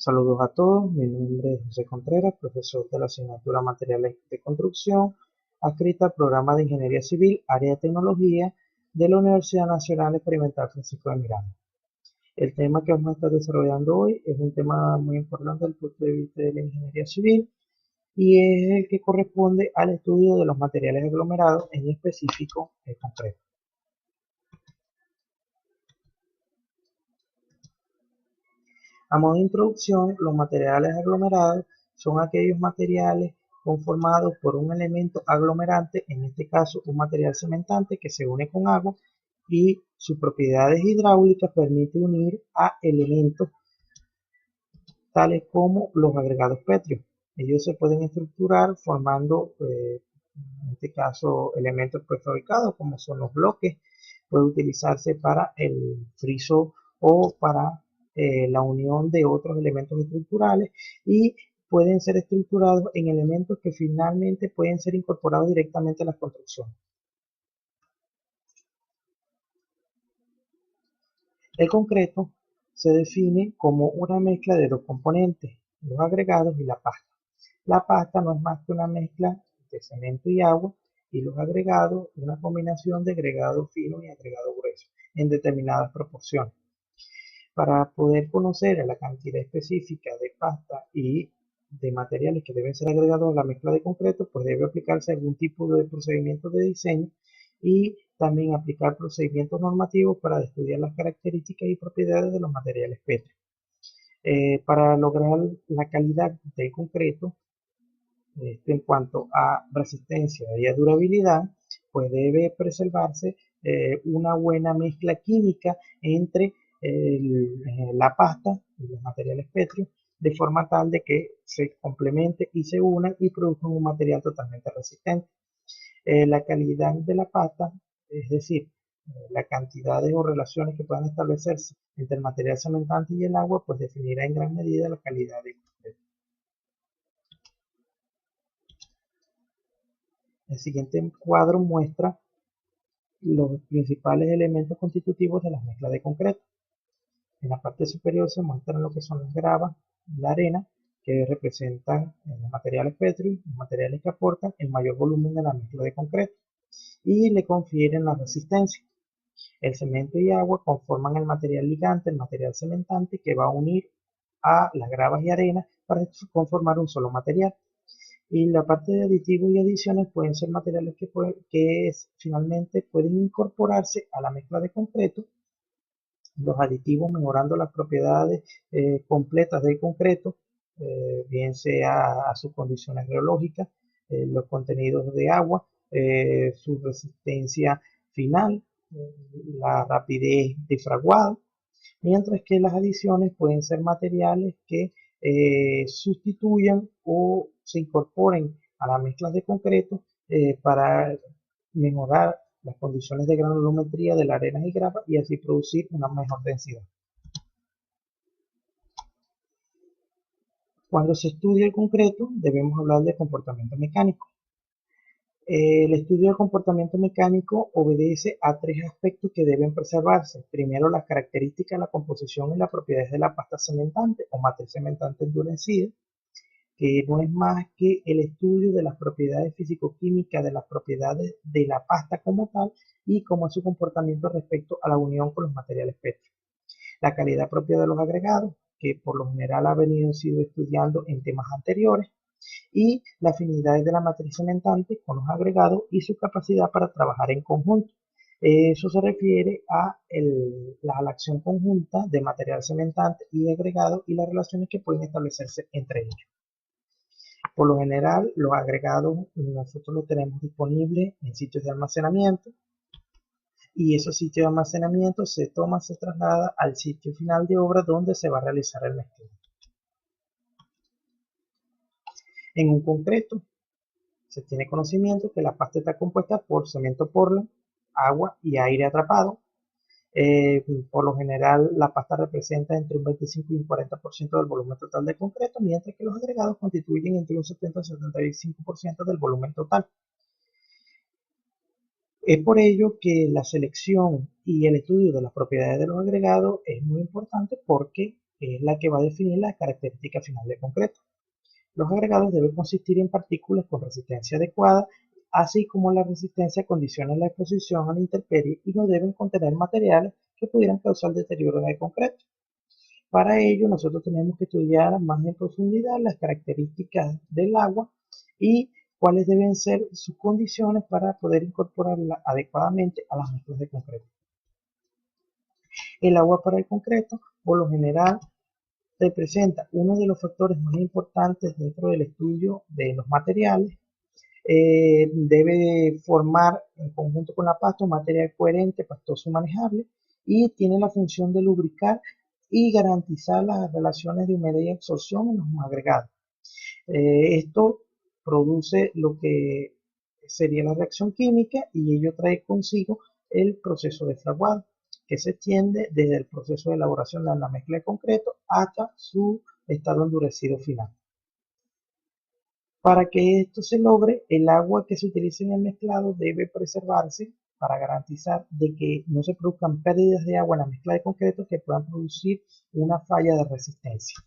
Saludos a todos, mi nombre es José Contreras, profesor de la asignatura Materiales de Construcción, adscrita al programa de Ingeniería Civil, área de tecnología de la Universidad Nacional Experimental Francisco de Miranda. El tema que vamos a estar desarrollando hoy es un tema muy importante desde el punto de vista de la ingeniería civil y es el que corresponde al estudio de los materiales aglomerados, en específico el concreto. A modo de introducción, los materiales aglomerados son aquellos materiales conformados por un elemento aglomerante, en este caso un material cementante que se une con agua y sus propiedades hidráulicas permiten unir a elementos tales como los agregados pétreos. Ellos se pueden estructurar formando, en este caso, elementos prefabricados como son los bloques. Puede utilizarse para el friso o para la unión de otros elementos estructurales y pueden ser estructurados en elementos que finalmente pueden ser incorporados directamente a la construcción. El concreto se define como una mezcla de dos componentes, los agregados y la pasta. La pasta no es más que una mezcla de cemento y agua, y los agregados una combinación de agregado fino y agregado grueso en determinadas proporciones. Para poder conocer la cantidad específica de pasta y de materiales que deben ser agregados a la mezcla de concreto, pues debe aplicarse algún tipo de procedimiento de diseño y también aplicar procedimientos normativos para estudiar las características y propiedades de los materiales pétreos. Para lograr la calidad del concreto, en cuanto a resistencia y a durabilidad, pues debe preservarse una buena mezcla química entre la pasta y los materiales pétreos, de forma tal de que se complemente y se unan y produzcan un material totalmente resistente. La calidad de la pasta, es decir, la cantidad de o relaciones que puedan establecerse entre el material cementante y el agua, pues definirá en gran medida la calidad del concreto. El siguiente cuadro muestra los principales elementos constitutivos de las mezclas de concreto. En la parte superior se muestran lo que son las gravas y la arena, que representan los materiales pétreos, los materiales que aportan el mayor volumen de la mezcla de concreto y le confieren la resistencia. El cemento y agua conforman el material ligante, el material cementante, que va a unir a las gravas y arena para conformar un solo material. Y la parte de aditivos y adiciones pueden ser materiales que finalmente pueden incorporarse a la mezcla de concreto. Los aditivos mejorando las propiedades completas del concreto, bien sea a sus condiciones geológicas, los contenidos de agua, su resistencia final, la rapidez de fraguado, mientras que las adiciones pueden ser materiales que sustituyan o se incorporen a las mezclas de concreto para mejorar las condiciones de granulometría de la arena y grava y así producir una mejor densidad. Cuando se estudia el concreto, debemos hablar de comportamiento mecánico. El estudio del comportamiento mecánico obedece a tres aspectos que deben preservarse. Primero, las características, la composición y las propiedades de la pasta cementante o matriz cementante endurecida, que no es más que el estudio de las propiedades físico-químicas, de las propiedades de la pasta como tal y cómo es su comportamiento respecto a la unión con los materiales pétreos. La calidad propia de los agregados, que por lo general ha venido sido estudiando en temas anteriores, y la afinidad de la matriz cementante con los agregados y su capacidad para trabajar en conjunto. Eso se refiere a la acción conjunta de material cementante y agregado y las relaciones que pueden establecerse entre ellos. Por lo general, los agregados nosotros los tenemos disponibles en sitios de almacenamiento y esos sitios de almacenamiento se traslada al sitio final de obra donde se va a realizar el mezclado. En un concreto, se tiene conocimiento que la pasta está compuesta por cemento Portland, agua y aire atrapado. Por lo general, la pasta representa entre un 25 y un 40% del volumen total de concreto, mientras que los agregados constituyen entre un 70 y 75% del volumen total. Es por ello que la selección y el estudio de las propiedades de los agregados es muy importante porque que es la que va a definir la característica final del concreto. Los agregados deben consistir en partículas con resistencia adecuada, así como la resistencia condiciona la exposición a la intemperie y no deben contener materiales que pudieran causar deterioro en el concreto. Para ello, nosotros tenemos que estudiar más en profundidad las características del agua y cuáles deben ser sus condiciones para poder incorporarla adecuadamente a las mezclas de concreto. El agua para el concreto, por lo general, representa uno de los factores más importantes dentro del estudio de los materiales. Debe formar en conjunto con la pasta un material coherente, pastoso y manejable, y tiene la función de lubricar y garantizar las relaciones de humedad y absorción en los agregados. Esto produce lo que sería la reacción química y ello trae consigo el proceso de fraguado, que se extiende desde el proceso de elaboración de la mezcla de concreto hasta su estado endurecido final. Para que esto se logre, el agua que se utiliza en el mezclado debe preservarse para garantizar de que no se produzcan pérdidas de agua en la mezcla de concreto que puedan producir una falla de resistencia.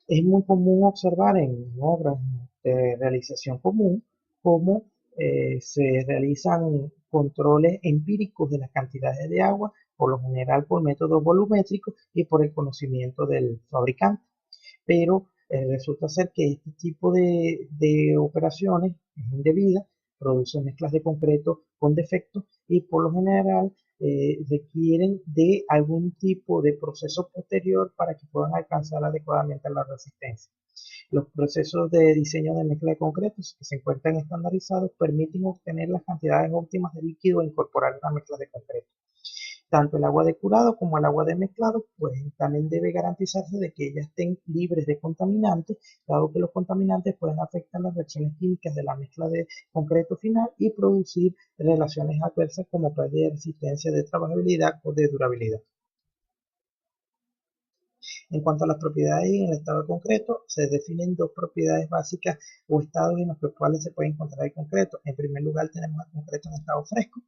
Es muy común observar en obras de realización común cómo se realizan controles empíricos de las cantidades de agua, por lo general por métodos volumétricos y por el conocimiento del fabricante. Pero resulta ser que este tipo de operaciones es indebida, producen mezclas de concreto con defectos y por lo general requieren de algún tipo de proceso posterior para que puedan alcanzar adecuadamente la resistencia. Los procesos de diseño de mezcla de concretos que se encuentran estandarizados permiten obtener las cantidades óptimas de líquido e incorporar una mezcla de concreto. Tanto el agua de curado como el agua de mezclado, pues también debe garantizarse de que ellas estén libres de contaminantes, dado que los contaminantes pueden afectar las reacciones químicas de la mezcla de concreto final y producir relaciones adversas como pérdida de resistencia, de trabajabilidad o de durabilidad. En cuanto a las propiedades en el estado de concreto, se definen dos propiedades básicas o estados en los cuales se puede encontrar el concreto. En primer lugar, tenemos el concreto en estado fresco,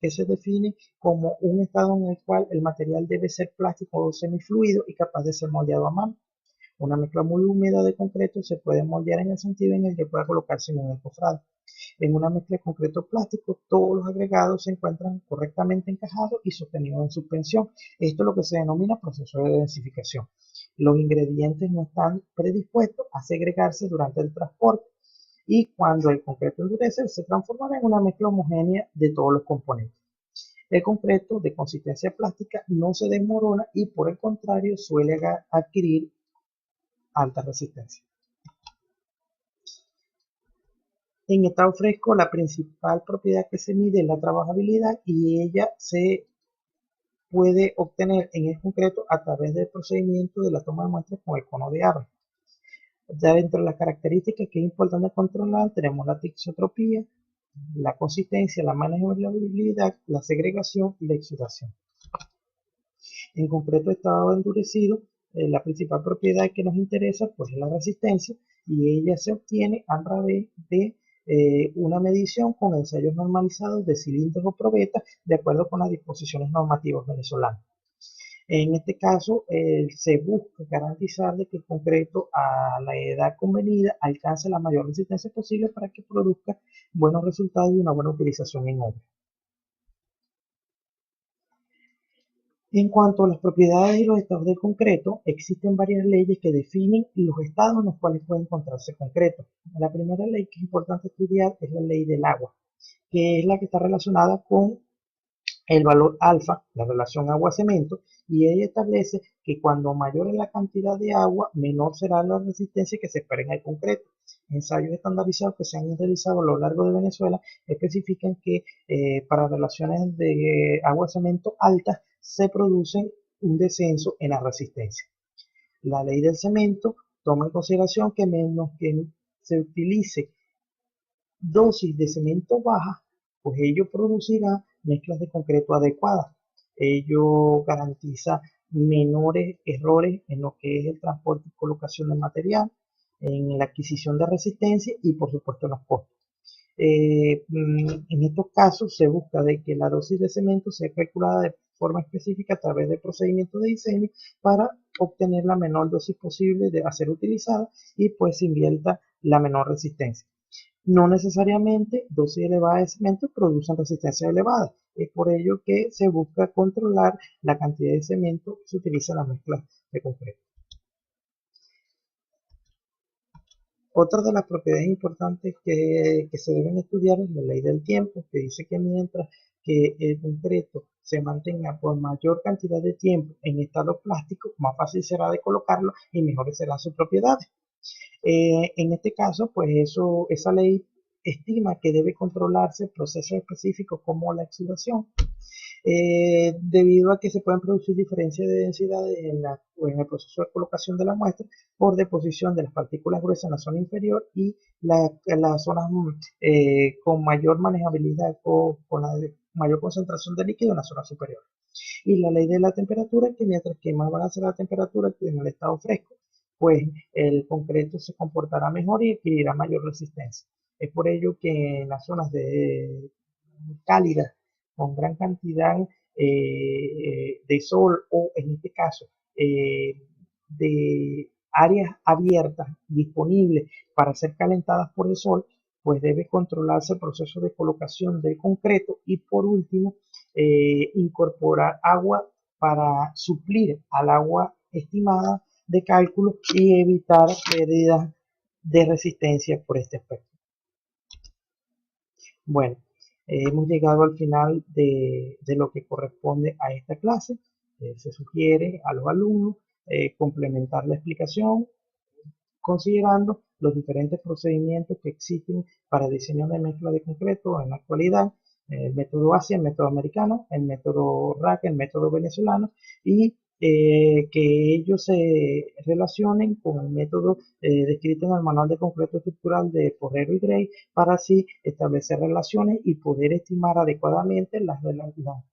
que se define como un estado en el cual el material debe ser plástico o semifluido y capaz de ser moldeado a mano. Una mezcla muy húmeda de concreto se puede moldear en el sentido en el que pueda colocarse en un encofrado. En una mezcla de concreto plástico, todos los agregados se encuentran correctamente encajados y sostenidos en suspensión. Esto es lo que se denomina proceso de densificación. Los ingredientes no están predispuestos a segregarse durante el transporte y cuando el concreto endurece se transformará en una mezcla homogénea de todos los componentes. El concreto de consistencia plástica no se desmorona y por el contrario suele adquirir alta resistencia. En estado fresco, la principal propiedad que se mide es la trabajabilidad y ella se puede obtener en el concreto a través del procedimiento de la toma de muestras con el cono de Abel. Ya dentro de las características que es importante controlar, tenemos la tisotropía, la consistencia, la manejabilidad, la segregación y la exudación. En concreto estado endurecido, la principal propiedad que nos interesa pues, es la resistencia y ella se obtiene a través de una medición con ensayos normalizados de cilindros o probetas de acuerdo con las disposiciones normativas venezolanas. En este caso, se busca garantizar de que el concreto a la edad convenida alcance la mayor resistencia posible para que produzca buenos resultados y una buena utilización en obra. En cuanto a las propiedades y los estados del concreto, existen varias leyes que definen los estados en los cuales puede encontrarse concreto. La primera ley que es importante estudiar es la ley del agua, que es la que está relacionada con el valor alfa, la relación agua-cemento, y ella establece que cuando mayor es la cantidad de agua, menor será la resistencia que se espera en el concreto. Ensayos estandarizados que se han realizado a lo largo de Venezuela especifican que para relaciones de agua-cemento altas se produce un descenso en la resistencia. La ley del cemento toma en consideración que menos que se utilice dosis de cemento baja, pues ello producirá mezclas de concreto adecuadas. Ello garantiza menores errores en lo que es el transporte y colocación del material, en la adquisición de resistencia y por supuesto en los costos. En estos casos se busca de que la dosis de cemento sea calculada de forma específica a través del procedimiento de diseño para obtener la menor dosis posible de ser utilizada y pues se invierta la menor resistencia. No necesariamente dosis elevadas de cemento producen resistencia elevada. Es por ello que se busca controlar la cantidad de cemento que se utiliza en la mezcla de concreto. Otra de las propiedades importantes que se deben estudiar es la ley del tiempo, que dice que mientras que el concreto se mantenga por mayor cantidad de tiempo en estado plástico, más fácil será de colocarlo y mejores serán sus propiedades. En este caso, pues esa ley estima que debe controlarse procesos específicos como la exudación, debido a que se pueden producir diferencias de densidad en el proceso de colocación de la muestra por deposición de las partículas gruesas en la zona inferior y las zonas con mayor manejabilidad o con la mayor concentración de líquido en la zona superior. Y la ley de la temperatura, que mientras que más va a ser la temperatura en el estado fresco, pues el concreto se comportará mejor y adquirirá mayor resistencia. Es por ello que en las zonas cálidas, con gran cantidad de sol o en este caso de áreas abiertas disponibles para ser calentadas por el sol, pues debe controlarse el proceso de colocación del concreto y por último incorporar agua para suplir al agua estimada de cálculo y evitar pérdidas de resistencia por este aspecto. Bueno, hemos llegado al final de lo que corresponde a esta clase. Se sugiere a los alumnos complementar la explicación considerando los diferentes procedimientos que existen para diseño de mezcla de concreto en la actualidad, el método Asia, el método americano, el método RAC, el método venezolano, y que ellos se relacionen con el método descrito en el manual de concreto estructural de Porrero y Gray para así establecer relaciones y poder estimar adecuadamente las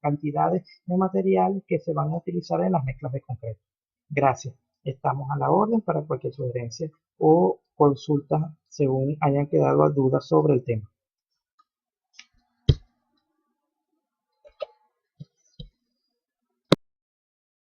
cantidades de materiales que se van a utilizar en las mezclas de concreto. Gracias. Estamos a la orden para cualquier sugerencia o consultas según hayan quedado dudas sobre el tema.